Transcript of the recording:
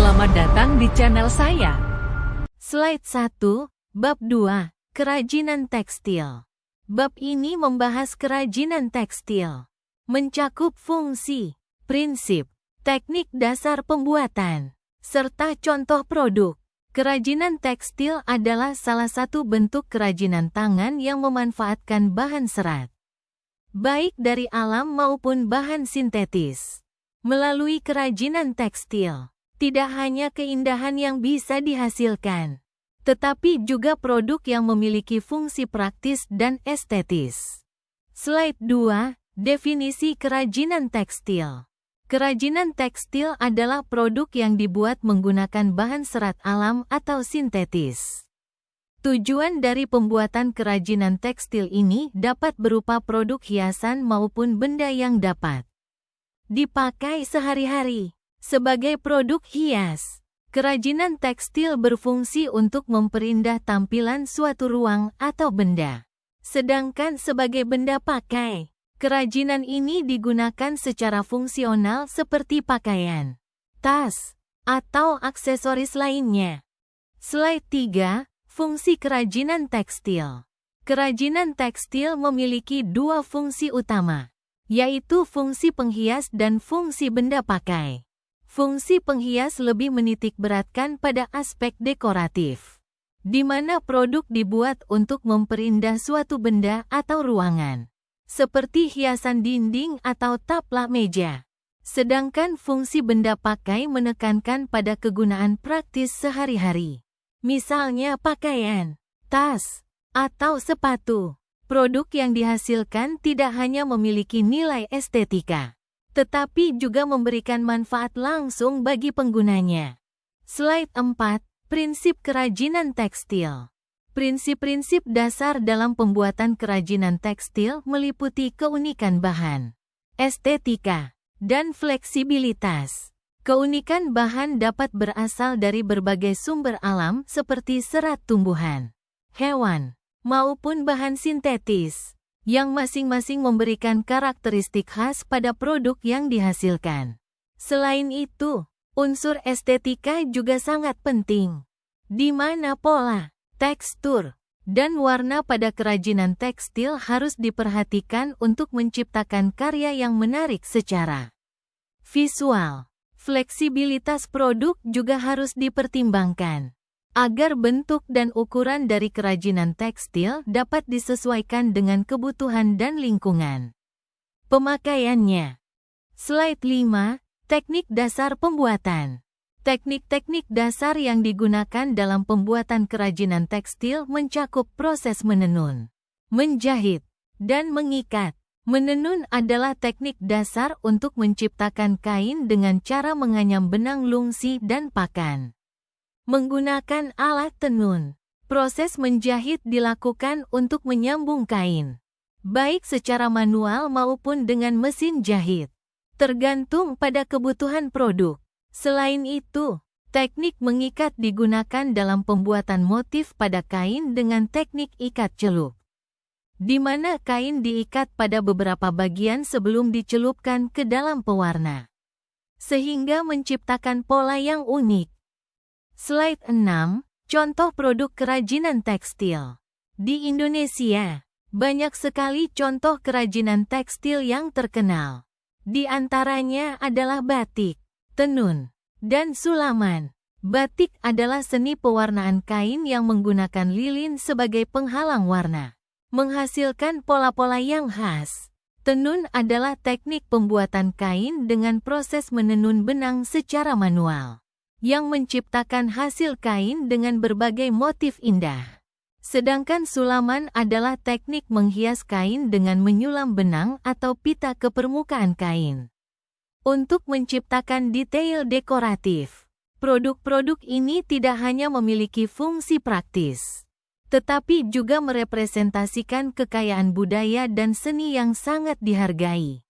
Selamat datang di channel saya. Slide 1, Bab 2, Kerajinan Tekstil. Bab ini membahas kerajinan tekstil. Mencakup fungsi, prinsip, teknik dasar pembuatan, serta contoh produk. Kerajinan tekstil adalah salah satu bentuk kerajinan tangan yang memanfaatkan bahan serat, baik dari alam maupun bahan sintetis. Melalui kerajinan tekstil, tidak hanya keindahan yang bisa dihasilkan, tetapi juga produk yang memiliki fungsi praktis dan estetis. Slide 2, Definisi kerajinan tekstil. Kerajinan tekstil adalah produk yang dibuat menggunakan bahan serat alam atau sintetis. Tujuan dari pembuatan kerajinan tekstil ini dapat berupa produk hiasan maupun benda yang dapat dipakai sehari-hari. Sebagai produk hias, kerajinan tekstil berfungsi untuk memperindah tampilan suatu ruang atau benda. Sedangkan sebagai benda pakai, kerajinan ini digunakan secara fungsional seperti pakaian, tas, atau aksesoris lainnya. Slide 3, Fungsi kerajinan tekstil. Kerajinan tekstil memiliki dua fungsi utama, yaitu fungsi penghias dan fungsi benda pakai. Fungsi penghias lebih menitik beratkan pada aspek dekoratif, di mana produk dibuat untuk memperindah suatu benda atau ruangan, seperti hiasan dinding atau taplak meja. Sedangkan fungsi benda pakai menekankan pada kegunaan praktis sehari-hari. Misalnya pakaian, tas, atau sepatu. Produk yang dihasilkan tidak hanya memiliki nilai estetika, tetapi juga memberikan manfaat langsung bagi penggunanya. Slide 4, Prinsip kerajinan tekstil. Prinsip-prinsip dasar dalam pembuatan kerajinan tekstil meliputi keunikan bahan, estetika, dan fleksibilitas. Keunikan bahan dapat berasal dari berbagai sumber alam seperti serat tumbuhan, hewan, maupun bahan sintetis, yang masing-masing memberikan karakteristik khas pada produk yang dihasilkan. Selain itu, unsur estetika juga sangat penting, di mana pola, tekstur, dan warna pada kerajinan tekstil harus diperhatikan untuk menciptakan karya yang menarik secara visual. Fleksibilitas produk juga harus dipertimbangkan, agar bentuk dan ukuran dari kerajinan tekstil dapat disesuaikan dengan kebutuhan dan lingkungan pemakaiannya. Slide 5, Teknik dasar pembuatan. Teknik-teknik dasar yang digunakan dalam pembuatan kerajinan tekstil mencakup proses menenun, menjahit, dan mengikat. Menenun adalah teknik dasar untuk menciptakan kain dengan cara menganyam benang lungsi dan pakan menggunakan alat tenun. Proses menjahit dilakukan untuk menyambung kain, baik secara manual maupun dengan mesin jahit, tergantung pada kebutuhan produk. Selain itu, teknik mengikat digunakan dalam pembuatan motif pada kain dengan teknik ikat celup, di mana kain diikat pada beberapa bagian sebelum dicelupkan ke dalam pewarna, sehingga menciptakan pola yang unik. Slide 6, Contoh produk kerajinan tekstil. Di Indonesia, banyak sekali contoh kerajinan tekstil yang terkenal. Di antaranya adalah batik, tenun, dan sulaman. Batik adalah seni pewarnaan kain yang menggunakan lilin sebagai penghalang warna, menghasilkan pola-pola yang khas. Tenun adalah teknik pembuatan kain dengan proses menenun benang secara manual, yang menciptakan hasil kain dengan berbagai motif indah. Sedangkan sulaman adalah teknik menghias kain dengan menyulam benang atau pita ke permukaan kain, untuk menciptakan detail dekoratif. Produk-produk ini tidak hanya memiliki fungsi praktis, tetapi juga merepresentasikan kekayaan budaya dan seni yang sangat dihargai.